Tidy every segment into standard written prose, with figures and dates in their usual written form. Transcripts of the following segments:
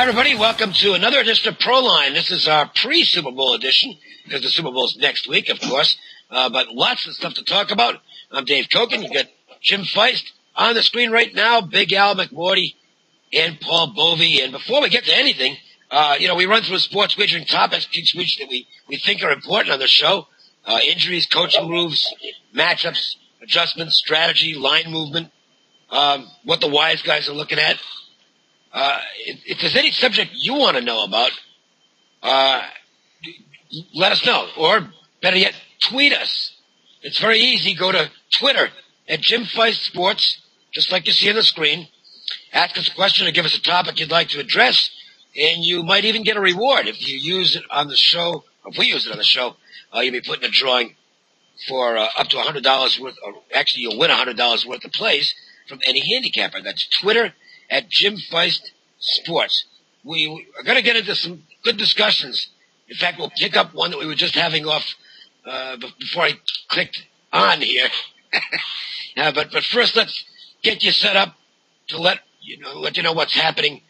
everybody. Welcome to another edition of Proline. This is our pre-Super Bowl edition because the Super Bowl's next week, of course. But lots of stuff to talk about. I'm Dave Cokin. You got Jim Feist on the screen right now, Big Al, McMordie, and Paul Bovi. And before we get to anything, we run through sports wagering topics each week that we think are important on the show. Injuries, coaching moves, matchups, adjustments, strategy, line movement, what the wise guys are looking at. If there's any subject you want to know about, let us know. Or, better yet, tweet us. It's very easy. Go to Twitter at Jim Feist Sports, just like you see on the screen. Ask us a question or give us a topic you'd like to address, and you might even get a reward if you use it on the show. If we use it on the show, you'll be put in a drawing for up to $100 worth. Or actually, you'll win $100 worth of plays from any handicapper. That's Twitter at Jim Feist Sports. We are going to get into some good discussions. In fact, we'll pick up one that we were just having off before I clicked on here. But first, let's get you set up to let you know what's happening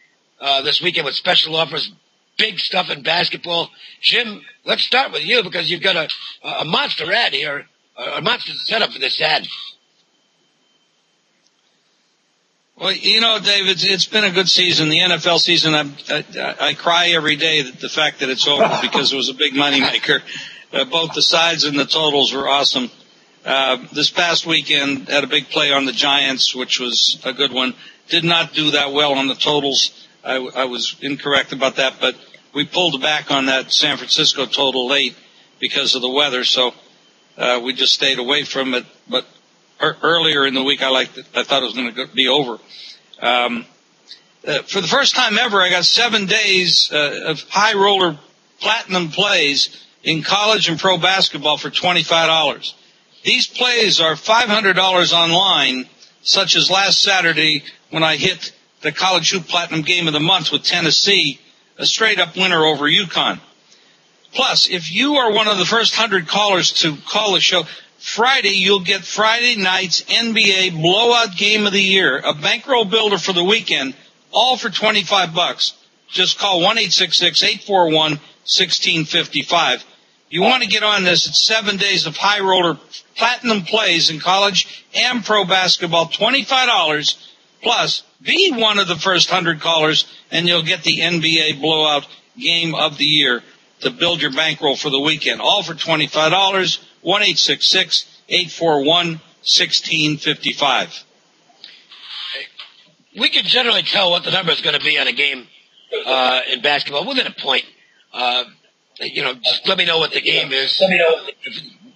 this weekend with special offers, big stuff in basketball. Jim, let's start with you because you've got a monster ad here, a monster setup for this ad. Well, Dave, it's been a good season. The NFL season, I cry every day that the fact that it's over because it was a big moneymaker. Both the sides and the totals were awesome. This past weekend had a big play on the Giants, which was a good one. Did not do that well on the totals. I was incorrect about that, but we pulled back on that San Francisco total late because of the weather, so we just stayed away from it. But earlier in the week, I thought it was going to be over. For the first time ever, I got 7 days of high roller platinum plays in college and pro basketball for $25. These plays are $500 online, such as last Saturday when I hit the college hoop platinum game of the month with Tennessee, a straight-up winner over UConn. Plus, if you are one of the first 100 callers to call the show, Friday, you'll get Friday night's NBA blowout game of the year, a bankroll builder for the weekend, all for $25. Just call 1-866-841-1655. You want to get on this. It's 7 days of high roller platinum plays in college and pro basketball, $25. Plus, be one of the first 100 callers, and you'll get the NBA blowout game of the year to build your bankroll for the weekend, all for $25. 1-866-841-1655. We can generally tell what the number is going to be on a game in basketball within a point. Just let me know what the game is.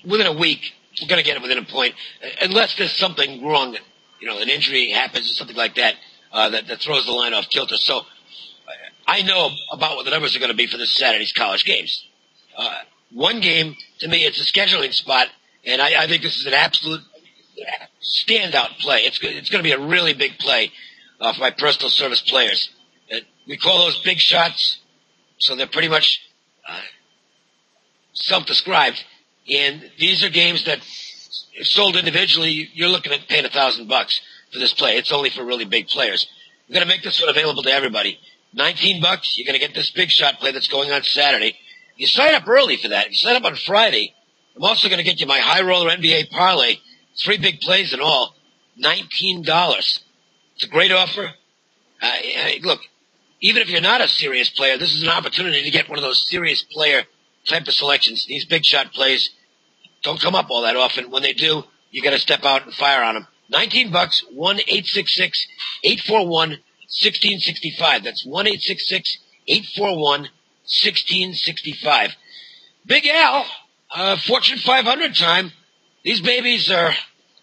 Within a week, we're going to get it within a point, unless there's something wrong. An injury happens or something like that that throws the line off kilter. So I know about what the numbers are going to be for this Saturday's college games. One game, to me, it's a scheduling spot, and I think this is an absolute standout play. It's going to be a really big play for my personal service players. We call those big shots, so they're pretty much self-described. And these are games that, if sold individually, you're looking at paying $1,000 for this play. It's only for really big players. We're going to make this one available to everybody. $19, you're going to get this big shot play that's going on Saturday. You sign up early for that. If you sign up on Friday, I'm also going to get you my high roller NBA parlay. 3 big plays in all. $19. It's a great offer. Look, even if you're not a serious player, this is an opportunity to get one of those serious player type of selections. These big shot plays don't come up all that often. When they do, you got to step out and fire on them. $19, 1-866-841-1665. That's 1-866-841-1665. Big Al, Fortune 500 time. These babies are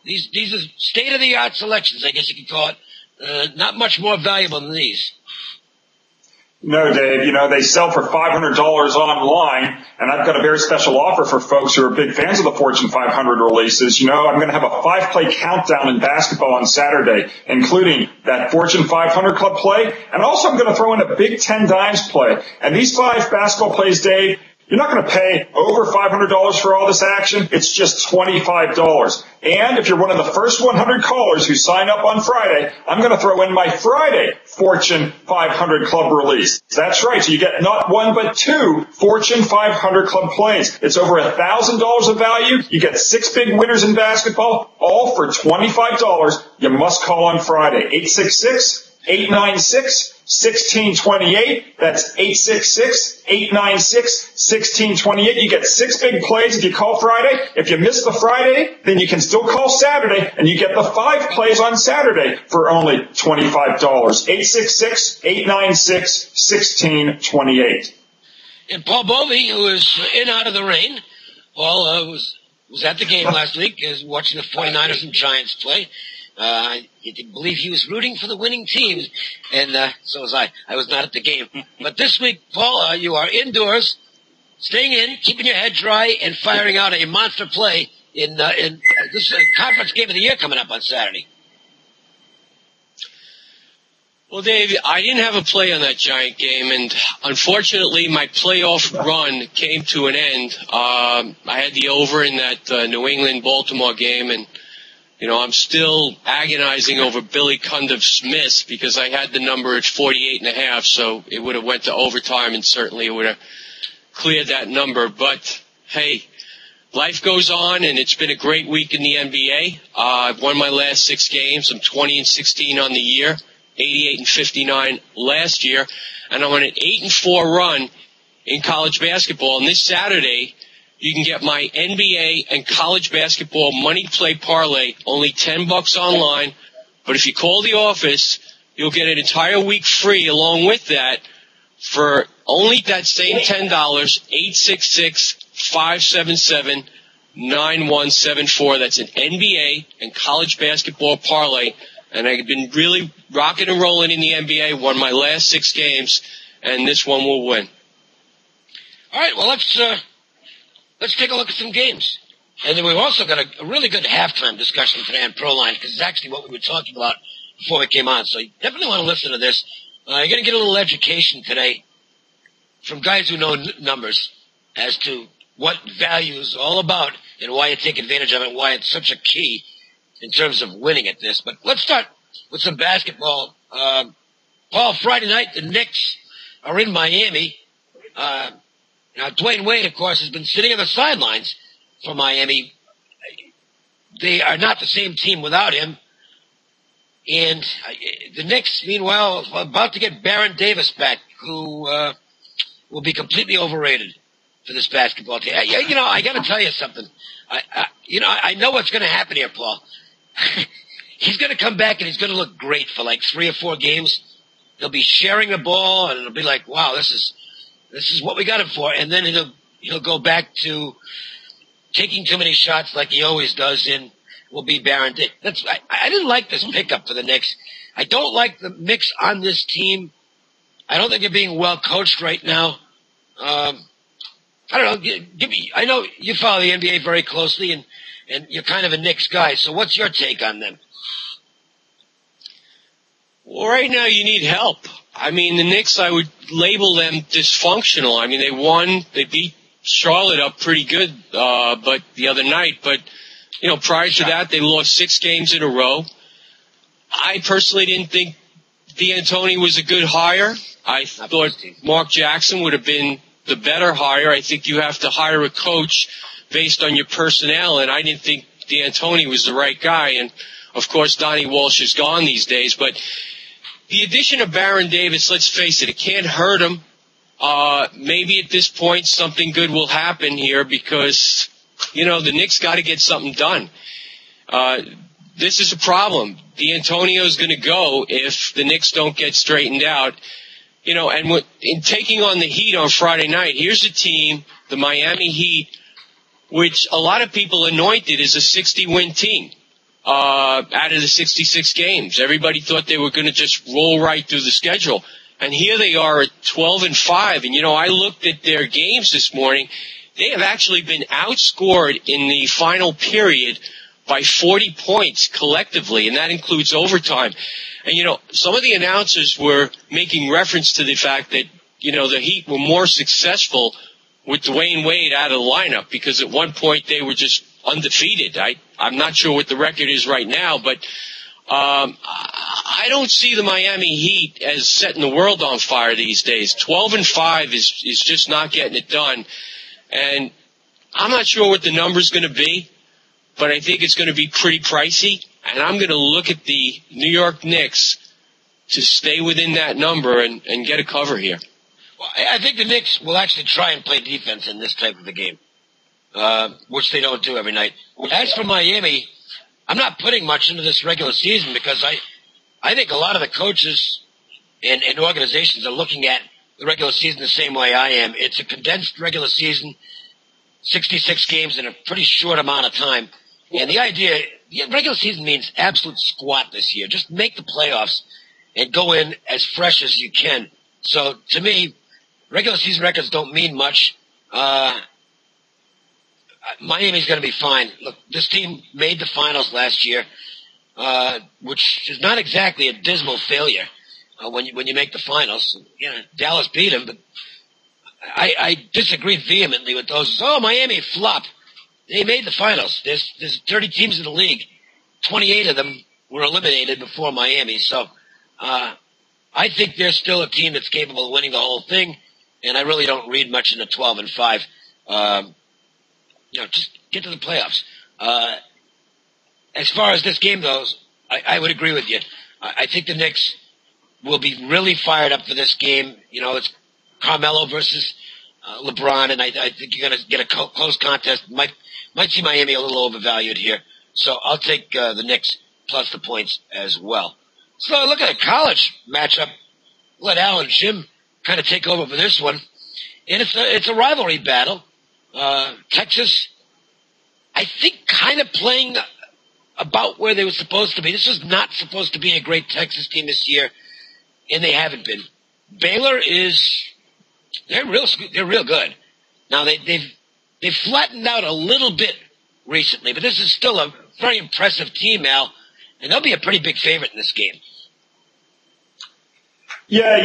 these are state-of-the-art selections, I guess you could call it. Not much more valuable than these. No, Dave, they sell for $500 online, and I've got a very special offer for folks who are big fans of the Fortune 500 releases. I'm going to have a 5-play countdown in basketball on Saturday, including that Fortune 500 Club play, and also I'm going to throw in a Big Ten Dimes play. And these 5 basketball plays, Dave, You're not going to pay over $500 for all this action. It's just $25. And if you're one of the first 100 callers who sign up on Friday, I'm going to throw in my Friday Fortune 500 Club release. That's right. So you get not one, but two Fortune 500 Club plays. It's over $1,000 of value. You get 6 big winners in basketball, all for $25. You must call on Friday. 866-896-1628. That's 866-896-1628. You get 6 big plays if you call Friday. If you miss the Friday, then you can still call Saturday, and you get the 5 plays on Saturday for only $25. 866-896-1628. And Paul Bovi, who is in out of the rain, Paul was at the game last week, is watching the 49ers and Giants play. I believe he was rooting for the winning team, and so was I. I was not at the game. But this week, Paul, you are indoors, staying in, keeping your head dry, and firing out a monster play in this conference game of the year coming up on Saturday. Well, Dave, I didn't have a play on that Giant game, and unfortunately, my playoff run came to an end. I had the over in that New England-Baltimore game, and I'm still agonizing over Billy Cundiff's miss because I had the number at 48.5, so it would have went to overtime, and certainly it would have cleared that number. But hey, life goes on, and it's been a great week in the NBA. I've won my last 6 games. I'm 20-16 on the year. 88-59 last year, and I'm on an 8-4 run in college basketball. And this Saturday, you can get my NBA and college basketball money play parlay, only $10 online. But if you call the office, you'll get an entire week free along with that for only that same $10, 866-577-9174. That's an NBA and college basketball parlay. And I've been really rocking and rolling in the NBA, won my last 6 games, and this one will win. All right, well, let's take a look at some games. And then we've also got a really good halftime discussion today on Proline, because it's actually what we were talking about before we came on. So you definitely want to listen to this. You're going to get a little education today from guys who know numbers as to what value is all about and why you take advantage of it and why it's such a key in terms of winning at this. But let's start with some basketball. Paul, Friday night, the Knicks are in Miami. Now, Dwayne Wade, of course, has been sitting on the sidelines for Miami. They are not the same team without him. And the Knicks, meanwhile, are about to get Baron Davis back, who will be completely overrated for this basketball team. I got to tell you something. I know what's going to happen here, Paul. He's going to come back and he's going to look great for like 3 or 4 games. He'll be sharing the ball, and it'll be like, wow, this is what we got him for. And then he'll go back to taking too many shots like he always does, and will be Baron Davis. I didn't like this pickup for the Knicks. I don't like the mix on this team. I don't think they're being well coached right now. I don't know. Give me. I know you follow the NBA very closely, and you're kind of a Knicks guy. So what's your take on them? Well, right now you need help. I mean, the Knicks, I would label them dysfunctional. I mean, they beat Charlotte up pretty good, but the other night. But, prior to that, they lost 6 games in a row. I personally didn't think D'Antoni was a good hire. I thought Mark Jackson would have been the better hire. I think you have to hire a coach based on your personnel, and I didn't think D'Antoni was the right guy. And, of course, Donnie Walsh is gone these days. But the addition of Baron Davis, let's face it can't hurt him. Maybe at this point something good will happen here because, the Knicks got to get something done. This is a problem. D'Antonio is going to go if the Knicks don't get straightened out. And in taking on the Heat on Friday night, here's a team, the Miami Heat, which a lot of people anointed as a 60-win team out of the 66 games. Everybody thought they were going to just roll right through the schedule. And here they are at 12-5. And, I looked at their games this morning. They have actually been outscored in the final period by 40 points collectively, and that includes overtime. And, some of the announcers were making reference to the fact that, the Heat were more successful with Dwayne Wade out of the lineup, because at one point they were just undefeated. I'm not sure what the record is right now, but I don't see the Miami Heat as setting the world on fire these days. 12-5 is just not getting it done. And I'm not sure what the number's going to be, but I think it's going to be pretty pricey. And I'm going to look at the New York Knicks to stay within that number and get a cover here. Well, I think the Knicks will actually try and play defense in this type of a game, which they don't do every night. As for Miami, I'm not putting much into this regular season because I think a lot of the coaches and organizations are looking at the regular season the same way I am. It's a condensed regular season, 66 games in a pretty short amount of time. And the idea, regular season means absolute squat this year. Just make the playoffs and go in as fresh as you can. So to me, regular season records don't mean much. Miami's going to be fine. Look, this team made the finals last year, which is not exactly a dismal failure when you make the finals. You know, Dallas beat them, but I disagree vehemently with those. Oh, Miami flopped. They made the finals. There's 30 teams in the league. 28 of them were eliminated before Miami. So I think they're still a team that's capable of winning the whole thing, and I really don't read much into 12-5. Just get to the playoffs. As far as this game goes, I would agree with you. I think the Knicks will be really fired up for this game. You know, it's Carmelo versus LeBron, and I think you're going to get a close contest. Might see Miami a little overvalued here. So I'll take the Knicks plus the points as well. So look at a college matchup. Let Al and Jim kind of take over for this one. And it's a rivalry battle. Texas, I think, kind of playing about where they were supposed to be. This was not supposed to be a great Texas team this year, and they haven't been. Baylor they're real good. Now they've flattened out a little bit recently, but this is still a very impressive team, Al, and they'll be a pretty big favorite in this game. Yeah,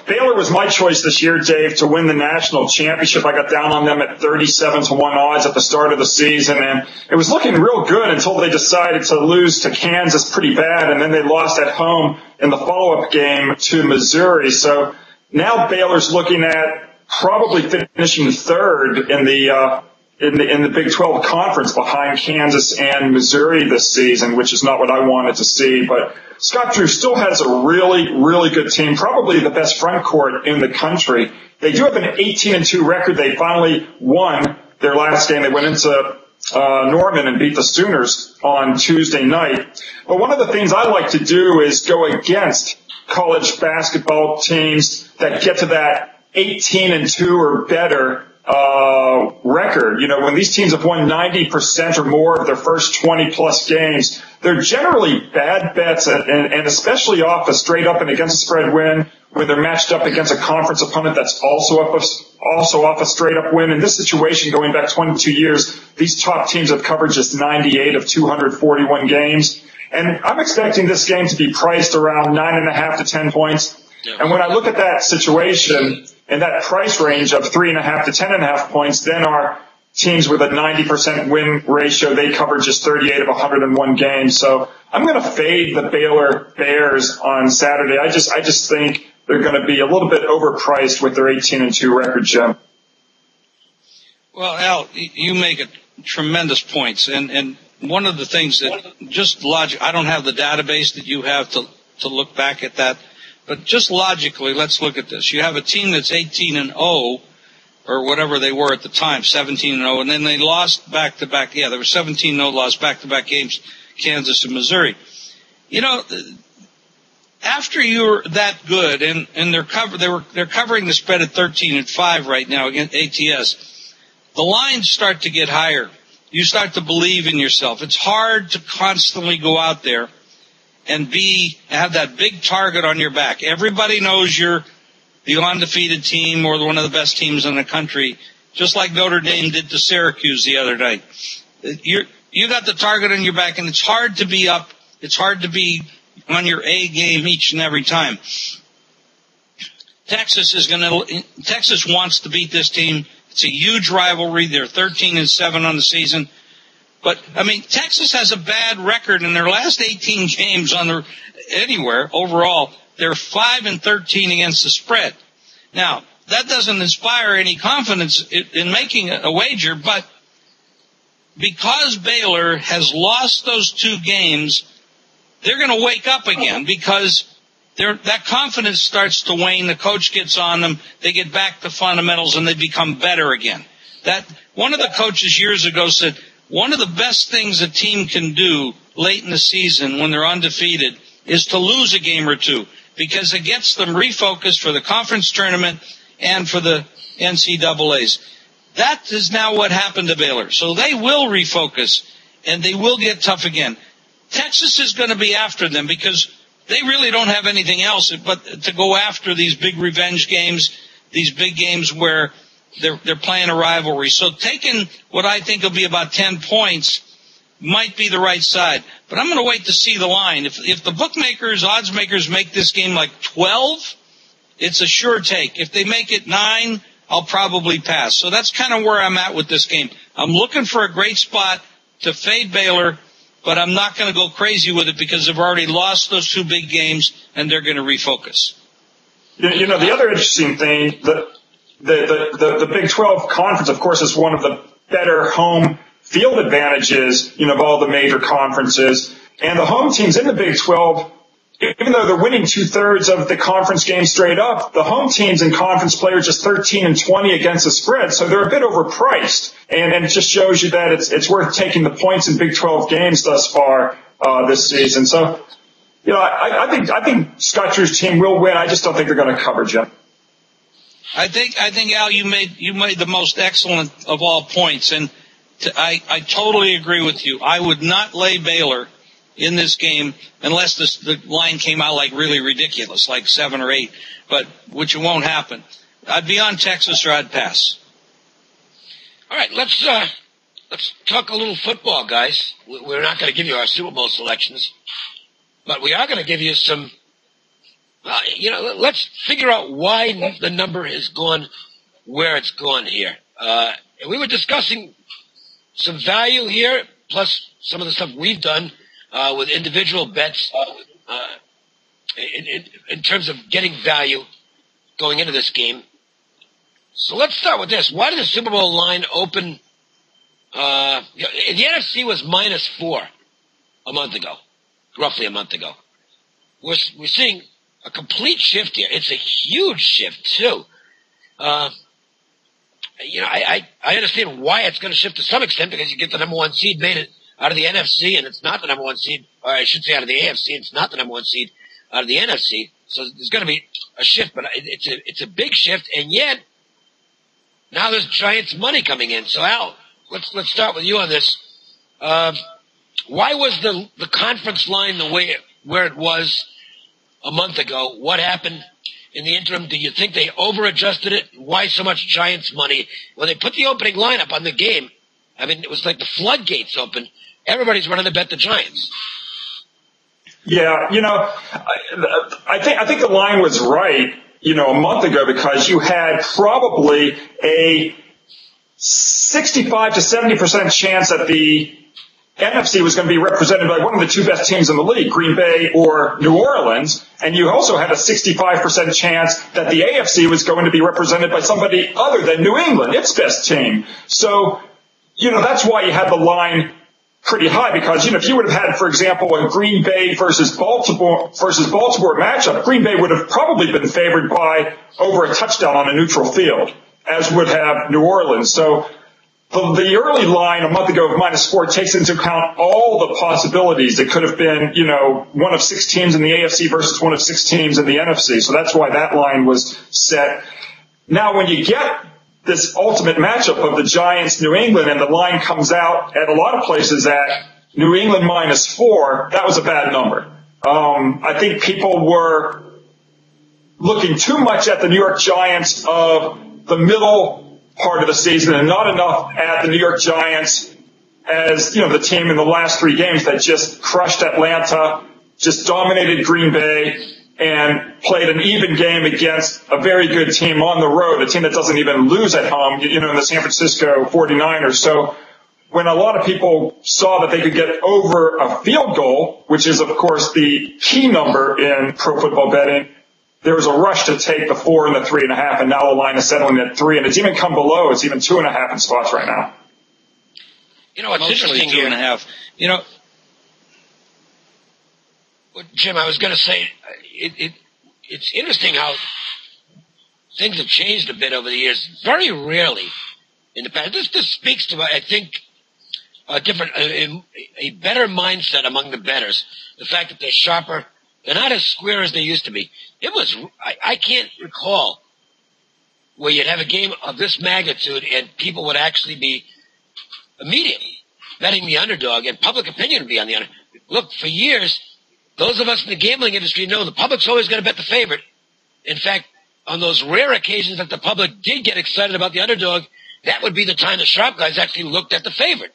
Baylor was my choice this year, Dave, to win the national championship. I got down on them at 37-1 odds at the start of the season, and it was looking real good until they decided to lose to Kansas pretty bad, and then they lost at home in the follow-up game to Missouri. So now Baylor's looking at probably finishing third in the Big 12 conference behind Kansas and Missouri this season, which is not what I wanted to see. But Scott Drew still has a really, really good team, probably the best front court in the country. They do have an 18-2 record. They finally won their last game. They went into Norman and beat the Sooners on Tuesday night. But one of the things I like to do is go against college basketball teams that get to that 18-2 or better record. When these teams have won 90% or more of their first 20-plus games, they're generally bad bets, and especially off a straight-up and against a spread win, when they're matched up against a conference opponent that's also off a straight-up win. In this situation, going back 22 years, these top teams have covered just 98 of 241 games. And I'm expecting this game to be priced around 9.5 to 10 points. And when I look at that situation and that price range of 3.5 to 10.5 points, then our teams with a 90% win ratio, they cover just 38 of 101 games. So I'm going to fade the Baylor Bears on Saturday. I just think they're going to be a little bit overpriced with their 18-2 record, Jim. Well, Al, you make tremendous points, and one of the things that just logic, I don't have the database that you have to look back at that. But just logically, let's look at this. You have a team that's 18-0, or whatever they were at the time, 17-0, and then they lost back-to-back. Yeah, they were 17-0, lost back-to-back games, Kansas and Missouri. After you're that good, and they're covering the spread at 13-5 right now against ATS, the lines start to get higher. You start to believe in yourself. It's hard to constantly go out there and have that big target on your back. Everybody knows you're the undefeated team or one of the best teams in the country, just like Notre Dame did to Syracuse the other night. You got the target on your back, and it's hard to be up. It's hard to be on your A game each and every time. Texas wants to beat this team It's a huge rivalry. They're 13-7 on the season. But, I mean, Texas has a bad record in their last 18 games anywhere overall. They're 5-13 against the spread. Now, that doesn't inspire any confidence in making a wager, but because Baylor has lost those 2 games, they're going to wake up again because that confidence starts to wane. The coach gets on them. They get back to fundamentals, and they become better again. One of the coaches years ago said, one of the best things a team can do late in the season when they're undefeated is to lose a game or 2 because it gets them refocused for the conference tournament and for the NCAAs. That is now what happened to Baylor. So they will refocus, and they will get tough again. Texas is going to be after them because they really don't have anything else but to go after these big revenge games, these big games where they're playing a rivalry. So taking what I think will be about 10 points might be the right side. But I'm going to wait to see the line. If the bookmakers, odds makers make this game like 12, it's a sure take. If they make it 9, I'll probably pass. So that's kind of where I'm at with this game. I'm looking for a great spot to fade Baylor, but I'm not going to go crazy with it because they've already lost those 2 big games, and they're going to refocus. You know, the other interesting thing, the Big 12 conference, of course, is one of the better home field advantages, of all the major conferences. And the home teams in the Big 12, even though they're winning 2/3 of the conference games straight up, the home teams in conference play are just 13-20 against the spread, so they're a bit overpriced. And it just shows you that it's worth taking the points in Big 12 games thus far this season. So, I think Scott Drew's team will win. I just don't think they're going to cover, Jim. I think Al, you made the most excellent of all points, and I totally agree with you. I would not lay Baylor in this game unless the line came out like really ridiculous, like 7 or 8, which it won't happen. I'd be on Texas or I'd pass. All right, let's talk a little football, guys. We're not going to give you our Super Bowl selections, but we are going to give you some. Let's figure out why the number has gone where it's gone here. We were discussing some value here, plus some of the stuff we've done with individual bets in terms of getting value going into this game. So let's start with this. Why did the Super Bowl line open? The NFC was -4 a month ago, roughly a month ago. We're seeing a complete shift here. It's a huge shift too. I understand why it's going to shift to some extent because you get the number 1 seed made it out of the NFC, and it's not the number 1 seed, or I should say out of the AFC. It's not the number 1 seed out of the NFC. So there's going to be a shift, but it's a big shift, and yet now there's Giants money coming in. So Al, let's start with you on this. Why was the conference line where it was a month ago? What happened in the interim? Do you think they over-adjusted it? Why so much Giants money? When they put the opening lineup on the game, I mean, it was like the floodgates open. Everybody's running to bet the Giants. Yeah, I think the line was right, a month ago because you had probably a 65 to 70% chance that the NFC was going to be represented by one of the 2 best teams in the league, Green Bay or New Orleans, and you also had a 65% chance that the AFC was going to be represented by somebody other than New England, its best team. So, that's why you had the line pretty high because, if you would have had, for example, a Green Bay versus Baltimore matchup, Green Bay would have probably been favored by over a touchdown on a neutral field, as would have New Orleans. So the early line a month ago of -4 takes into account all the possibilities. It could have been, one of 6 teams in the AFC versus one of 6 teams in the NFC. So that's why that line was set. Now, when you get this ultimate matchup of the Giants, New England, and the line comes out at a lot of places at New England -4, that was a bad number. I think people were looking too much at the New York Giants of the middle part of the season and not enough at the New York Giants as, the team in the last 3 games that just crushed Atlanta, just dominated Green Bay, and played an even game against a very good team on the road, a team that doesn't even lose at home, in the San Francisco 49ers. So when a lot of people saw that they could get over a field goal, which is, of course, the key number in pro football betting, there was a rush to take the 4 and the 3.5, and now the line is settling at 3, and it's even come below. It's even 2.5 in spots right now. It's interesting here. 2.5. Well, Jim, I was going to say, it's interesting how things have changed a bit over the years. Very rarely in the past. This speaks to, I think, a better mindset among the bettors. The fact that they're sharper. They're not as square as they used to be. I can't recall where you'd have a game of this magnitude and people would actually be immediately betting the underdog and public opinion would be on the underdog. Look, for years, those of us in the gambling industry know the public's always going to bet the favorite. In fact, on those rare occasions that the public did get excited about the underdog, that would be the time the sharp guys actually looked at the favorite.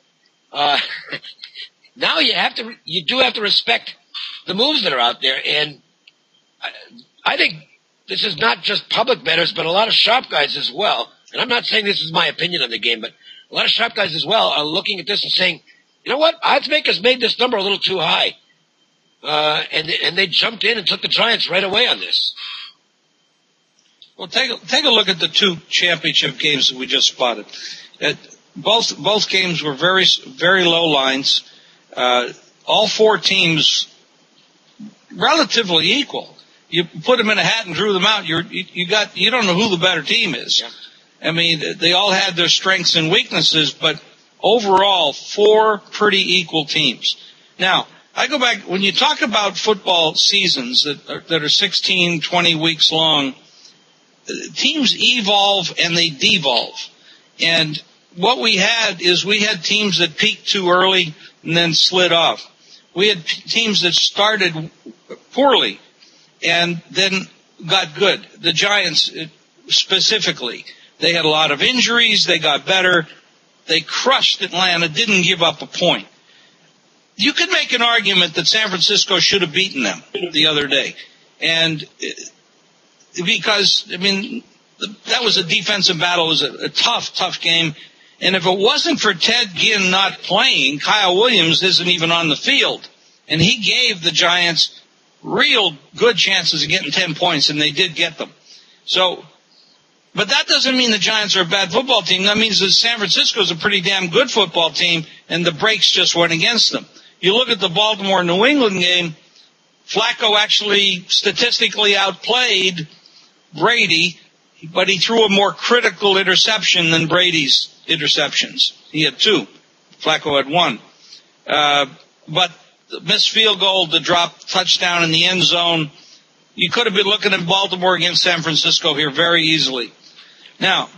Now you do have to respect the moves that are out there, and I think this is not just public bettors, but a lot of sharp guys as well. And I'm not saying this is my opinion on the game, but a lot of sharp guys as well are looking at this and saying, you know what, odds makers made this number a little too high. And they jumped in and took the Giants right away on this. Well, take a look at the 2 championship games that we just spotted. Both games were very, very low lines. All 4 teams relatively equal. You put them in a hat and drew them out. You don't know who the better team is. Yeah. I mean, they all had their strengths and weaknesses, but overall, 4 pretty equal teams. Now, I go back, when you talk about football seasons that are 16, 20 weeks long, teams evolve and they devolve. And what we had teams that peaked too early and then slid off. We had teams that started poorly and then got good. The Giants specifically, they had a lot of injuries. They got better. They crushed Atlanta, didn't give up a point. You could make an argument that San Francisco should have beaten them the other day. And because, that was a defensive battle. It was a tough game. And if it wasn't for Ted Ginn not playing, Kyle Williams isn't even on the field. And he gave the Giants real good chances of getting 10 points, and they did get them. So, but that doesn't mean the Giants are a bad football team. That means that San Francisco is a pretty damn good football team, and the breaks just went against them. You look at the Baltimore-New England game, Flacco actually statistically outplayed Brady, but he threw a more critical interception than Brady's interceptions. He had 2. Flacco had 1. But the missed field goal, the drop touchdown in the end zone, you could have been looking at Baltimore against San Francisco here very easily. Now,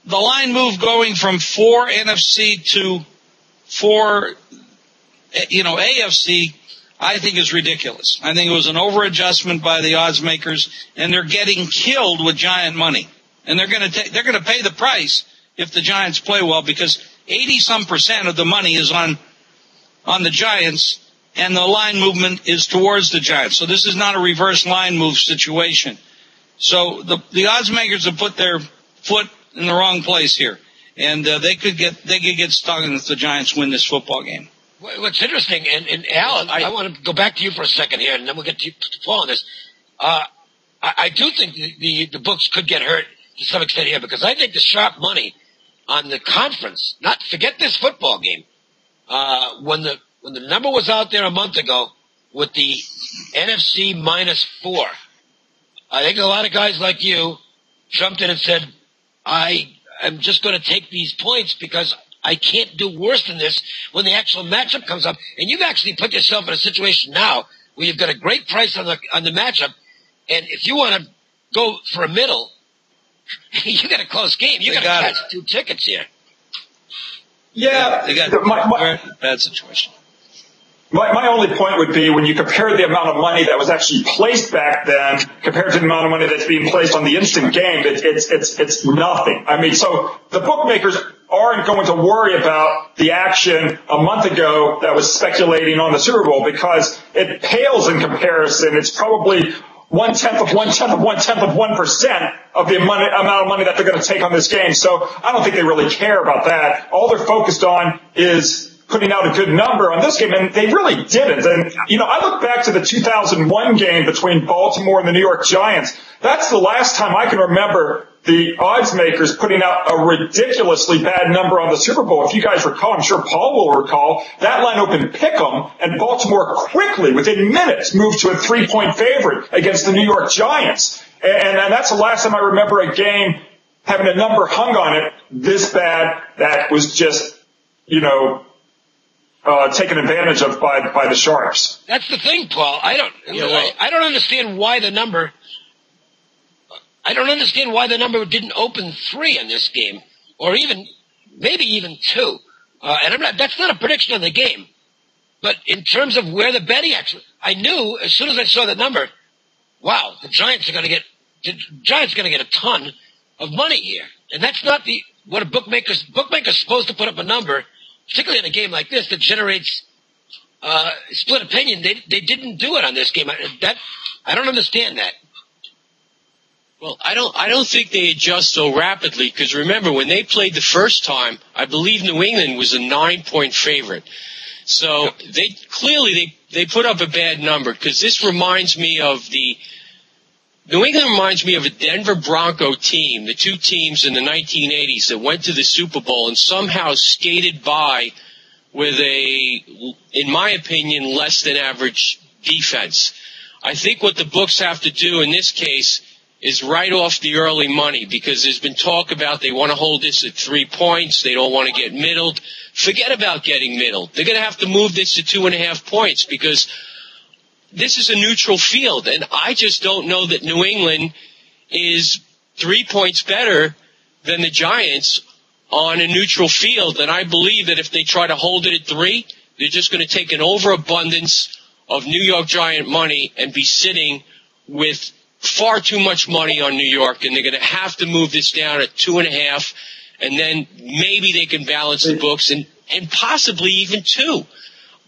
the line move going from 4 NFC to 4, AFC, I think is ridiculous. I think it was an over-adjustment by the odds makers, and they're getting killed with Giant money. And they're going to pay the price if the Giants play well, because 80-some% of the money is on the Giants, and the line movement is towards the Giants. So this is not a reverse line move situation. So the odds makers have put their foot in the wrong place here, and they could get stung if the Giants win this football game. What's interesting, and Alan, I want to go back to you for a second here, and then we'll get to Paul on this. I do think the books could get hurt to some extent here, because I think the sharp money on the conference, not forget this football game, when the number was out there a month ago with the NFC -4, I think a lot of guys like you jumped in and said, I am just going to take these points because I can't do worse than this when the actual matchup comes up. And you've actually put yourself in a situation now where you've got a great price on the matchup. And if you want to go for a middle, you got a close game. You got to catch 2 tickets here. Yeah. They got a bad situation. My only point would be, when you compare the amount of money that was actually placed back then compared to the amount of money that's being placed on the instant game, it's nothing. I mean, so the bookmakers aren't going to worry about the action a month ago that was speculating on the Super Bowl because it pales in comparison. It's probably 1/10 of 1% of the amount of money that they're going to take on this game. So I don't think they really care about that. All they're focused on is putting out a good number on this game, and they really didn't. And, I look back to the 2001 game between Baltimore and the New York Giants. That's the last time I can remember the odds makers putting out a ridiculously bad number on the Super Bowl. If you guys recall, I'm sure Paul will recall, that line opened pick'em, and Baltimore quickly, within minutes, moved to a 3-point favorite against the New York Giants. And that's the last time I remember a game having a number hung on it this bad that was just, taken advantage of by the Sharps. That's the thing, Paul. I don't understand why the number. I don't understand why the number didn't open 3 in this game, or maybe even 2. And that's not a prediction of the game. But in terms of where the betting I knew as soon as I saw the number, wow, the Giants are going to get a ton of money here. And that's not what a bookmaker's supposed to put up a number, particularly in a game like this that generates split opinion. They didn't do it on this game. I don't understand that. Well, I don't think they adjust so rapidly because remember when they played the first time, I believe New England was a 9-point favorite. So they clearly put up a bad number because this reminds me of New England reminds me of a Denver Bronco team, the two teams in the 1980s that went to the Super Bowl and somehow skated by with in my opinion, less than average defense. I think what the books have to do in this case is write off the early money because there's been talk about they want to hold this at 3 points. They don't want to get middled. Forget about getting middled. They're going to have to move this to 2.5 points because this is a neutral field, and I just don't know that New England is 3 points better than the Giants on a neutral field. And I believe that if they try to hold it at 3, they're just going to take an overabundance of New York Giant money and be sitting with far too much money on New York, and they're going to have to move this down at 2.5, and then maybe they can balance the books and possibly even 2.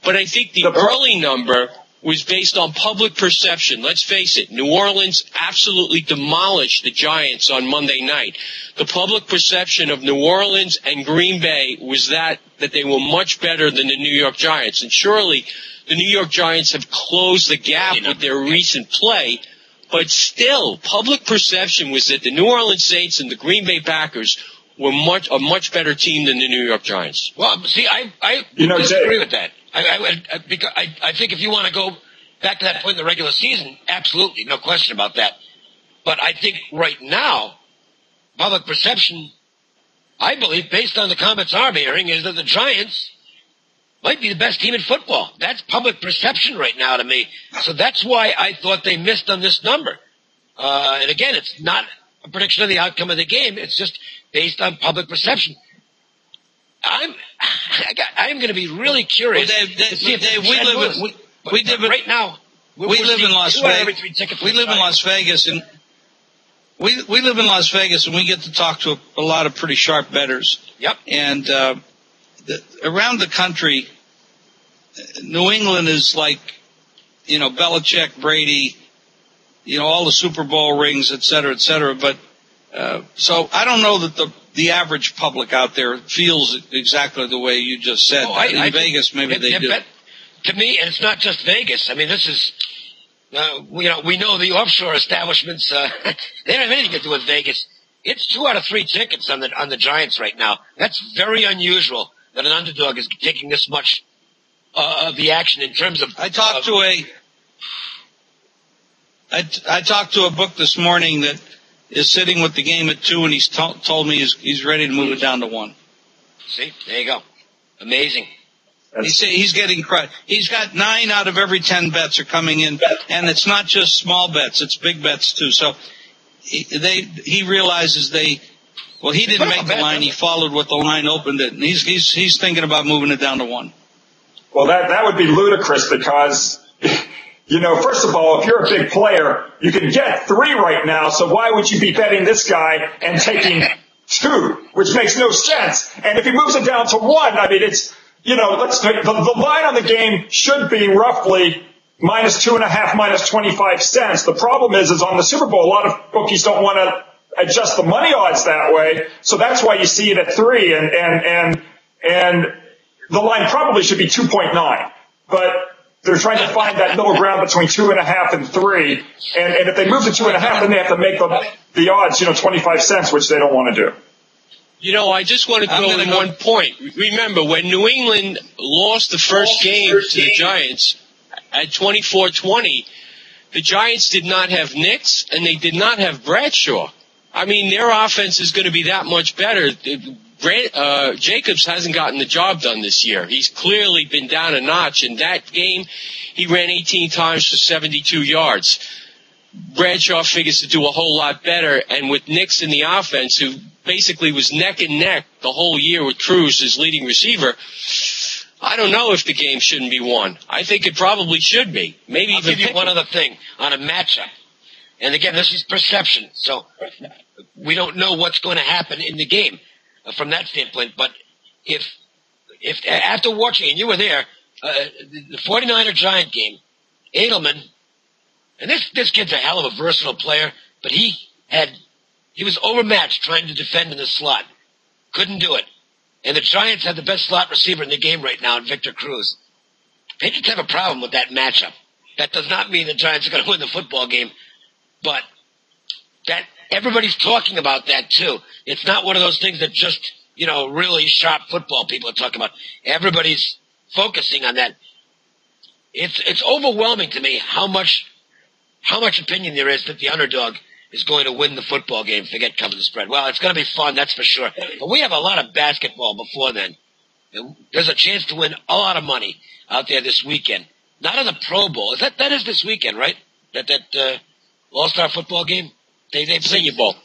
But I think the early number was based on public perception. Let's face it, New Orleans absolutely demolished the Giants on Monday night. The public perception of New Orleans and Green Bay was that they were much better than the New York Giants. And surely the New York Giants have closed the gap with their recent play, but still, public perception was that the New Orleans Saints and the Green Bay Packers were a much better team than the New York Giants. Well, see, I disagree with that. I think if you want to go back to that point in the regular season, absolutely, no question about that. But I think right now, public perception, I believe, based on the comments I'm hearing, is that the Giants might be the best team in football. That's public perception right now to me. So that's why I thought they missed on this number. And again, it's not a prediction of the outcome of the game. It's just based on public perception. I'm going to be really curious. Well, Dave, we live in Las Vegas, and we live in Las Vegas, and we get to talk to a lot of pretty sharp bettors. Yep. And around the country, New England is like, Belichick, Brady, all the Super Bowl rings, et cetera, et cetera. But so I don't know that the average public out there feels exactly the way you just said. In Vegas, maybe they do. To me, and it's not just Vegas. I mean, this is, we know the offshore establishments, they don't have anything to do with Vegas. It's 2 out of 3 tickets on the Giants right now. That's very unusual that an underdog is taking this much of the action in terms of. I talked to a book this morning that is sitting with the game at 2, and he's told me he's ready to move it down to 1. See, there you go. Amazing. He's getting credit. He's got 9 out of every 10 bets are coming in, and it's not just small bets; it's big bets too. So he realizes he didn't make the line. He followed what the line opened it, and he's thinking about moving it down to 1. Well, that would be ludicrous because, first of all, if you're a big player, you can get 3 right now. So why would you be betting this guy and taking 2? which makes no sense. And if he moves it down to 1, I mean, it's, the line on the game should be roughly minus 2.5, minus 25 cents. The problem is on the Super Bowl, a lot of bookies don't want to adjust the money odds that way. So that's why you see it at 3 and the line probably should be 2.9, but they're trying to find that middle ground between 2.5 and 3. And if they move to 2.5, then they have to make the odds, 25 cents, which they don't want to do. I just want to throw in one point. Remember, when New England lost the first game to the Giants at 24-20, the Giants did not have Knicks and they did not have Bradshaw. I mean, their offense is going to be that much better. Jacobs hasn't gotten the job done this year. He's clearly been down a notch. In that game, he ran 18 times for 72 yards. Bradshaw figures to do a whole lot better, and with Knicks in the offense, who basically was neck and neck the whole year with Cruz as leading receiver, I don't know if the game shouldn't be won. I think it probably should be. Maybe I'll give you one other thing on a matchup. And again, this is perception, so we don't know what's going to happen in the game from that standpoint. But if after watching, and you were there, the 49er Giant game, Edelman, and this kid's a hell of a versatile player, but he was overmatched trying to defend in the slot. Couldn't do it. And the Giants have the best slot receiver in the game right now in Victor Cruz. Patriots have a problem with that matchup. That does not mean the Giants are going to win the football game, but that everybody's talking about that too. It's not one of those things that just, really sharp football people are talking about. Everybody's focusing on that. It's overwhelming to me how much opinion there is that the underdog is going to win the football game. Forget covering the spread. Well, it's going to be fun, that's for sure. But we have a lot of basketball before then. There's a chance to win a lot of money out there this weekend. Not in the Pro Bowl. That is this weekend, right? That All-Star football game? They play Senior Bowl.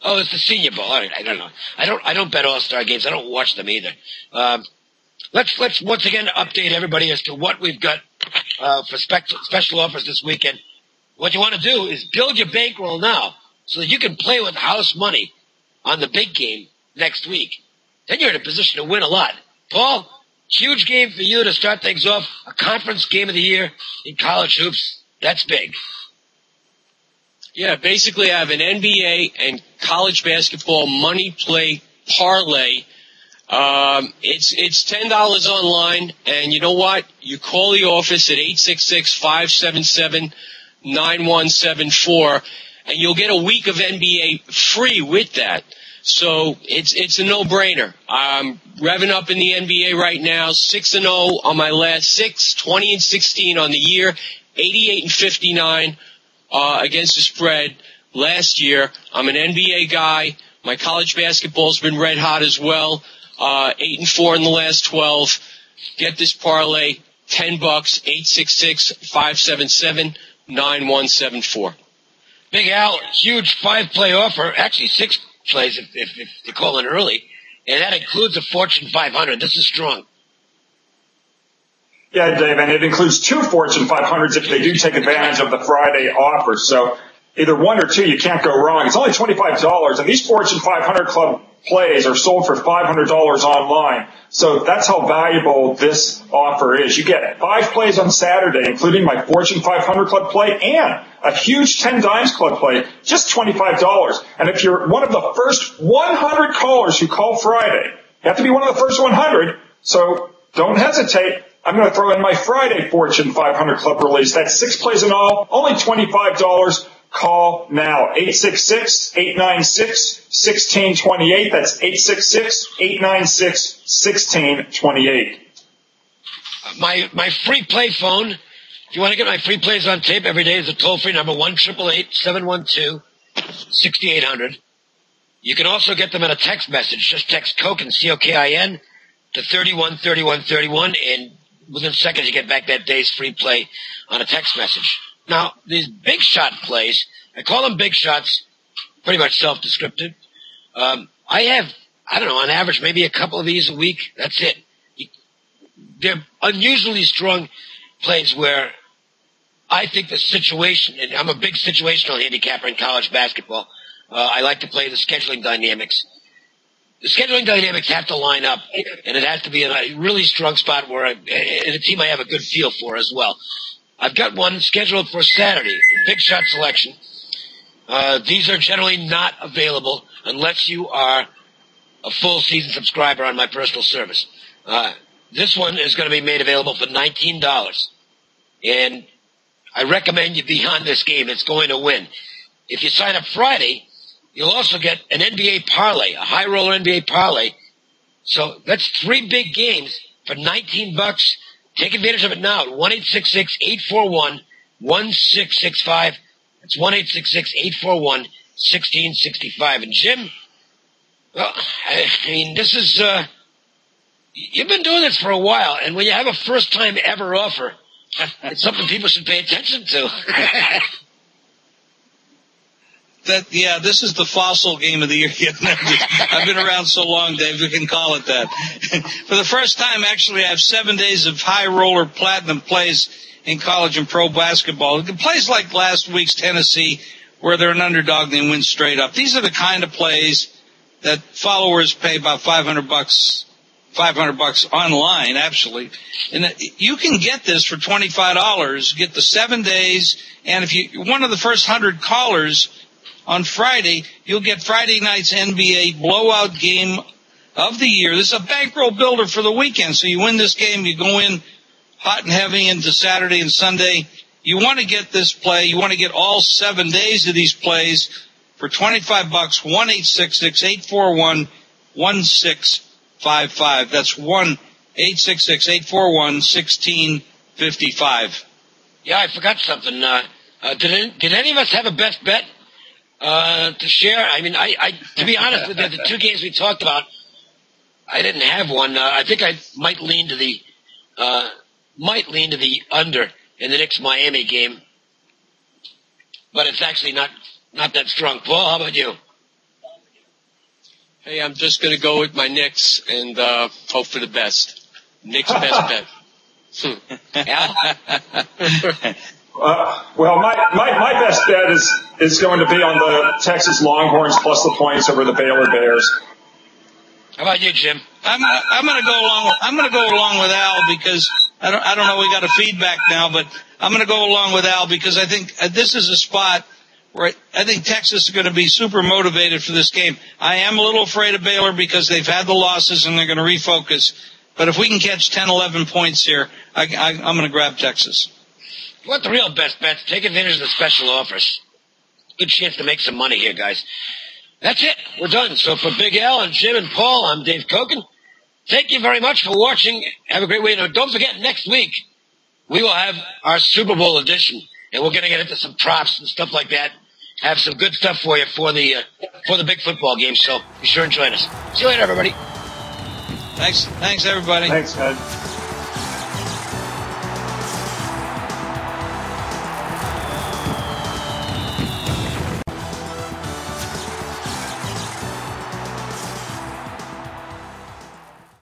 Oh, it's the Senior Bowl. All right, I don't know. I don't bet All-Star games. I don't watch them either. Let's once again update everybody as to what we've got for special offers this weekend. What you want to do is build your bankroll now so that you can play with house money on the big game next week. Then you're in a position to win a lot. Paul, huge game for you to start things off. A conference game of the year in college hoops. That's big. Yeah, basically I have an NBA and college basketball money play parlay. It's $10 online, and you know what? You call the office at 866-577-9174, and you'll get a week of NBA free with that. So it's a no-brainer. I'm revving up in the NBA right now, 6-0 on my last 6, 20-16 on the year, 88-59 against the spread last year. I'm an NBA guy. My college basketball's been red hot as well. 8-4 in the last 12. Get this parlay, $10, 866-577-9174. Big Al, huge 5-play offer, actually 6 plays if you call in early, and that includes a Fortune 500. This is strong. Yeah, Dave, and it includes 2 Fortune 500s if they do take advantage of the Friday offer. So either 1 or 2, you can't go wrong. It's only $25, and these Fortune 500 Club plays are sold for $500 online. So that's how valuable this offer is. You get 5 plays on Saturday, including my Fortune 500 Club play and a huge 10 Dimes Club play, just $25. And if you're one of the first 100 callers who call Friday, you have to be one of the first 100, so don't hesitate. I'm going to throw in my Friday Fortune 500 Club release. That's 6 plays in all, only $25. Call now, 866-896-1628. That's 866-896-1628. My free play phone, if you want to get my free plays on tape every day, is a toll-free number, 1-888-712-6800. You can also get them in a text message. Just text Cokin, C-O-K-I-N, to 313131, and within seconds you get back that day's free play on a text message. Now, these big shot plays, I call them big shots, pretty much self-descriptive. I have, on average, maybe a couple of these a week. That's it. They're unusually strong plays where I think the situation, and I'm a big situational handicapper in college basketball. I like to play the scheduling dynamics. the scheduling dynamics have to line up, and it has to be in a really strong spot where and a team I have a good feel for as well. I've got one scheduled for Saturday, big shot selection. These are generally not available unless you are a full season subscriber on my personal service. This one is going to be made available for $19. And I recommend you be on this game. It's going to win. If you sign up Friday, you'll also get an NBA parlay, a high roller NBA parlay. So that's 3 big games for $19. Take advantage of it now at 1-866-841-1665. It's 1-866-841-1665. And Jim, well, I mean, this is, you've been doing this for a while, and when you have a first-time ever offer, it's something people should pay attention to. This is the fossil game of the year. I've been around so long, Dave, we can call it that. For the first time, actually, I have 7 days of high roller platinum plays in college and pro basketball. Plays like last week's Tennessee, where they're an underdog and they win straight up. These are the kind of plays that followers pay about $500 online, actually. And you can get this for $25, get the 7 days, and if you're one of the first 100 callers on Friday, you'll get Friday night's NBA blowout game of the year. This is a bankroll builder for the weekend. So you win this game, you go in hot and heavy into Saturday and Sunday. You want to get this play. You want to get all 7 days of these plays for $25. 1-866-841-1655. That's 1-866-841-1655. Yeah, I forgot something. Did any of us have a best bet to share? I mean, I to be honest with you, the 2 games we talked about, I didn't have one. I think I might lean to the under in the Knicks Miami game, but it's actually not that strong. Paul, how about you? Hey, I'm just going to go with my Knicks and hope for the best. Knicks best bet. Well, my best bet is going to be on the Texas Longhorns plus the points over the Baylor Bears. How about you, Jim? I'm going to go along. I'm going to go along with Al because I don't know. We got a feedback now, but I'm going to go along with Al because I think this is a spot where I think Texas is going to be super motivated for this game. I am a little afraid of Baylor because they've had the losses and they're going to refocus. But if we can catch 10, 11 points here, I'm going to grab Texas. What the real best bets? Take advantage of the special offers. Good chance to make some money here, guys. That's it. We're done. So for Big Al and Jim and Paul, I'm Dave Cokin. Thank you very much for watching. Have a great week. And don't forget, next week, we will have our Super Bowl edition. And we're going to get into some props and stuff like that. Have some good stuff for you for the big football game. So be sure and join us. See you later, everybody. Thanks, everybody. Thanks, Ed.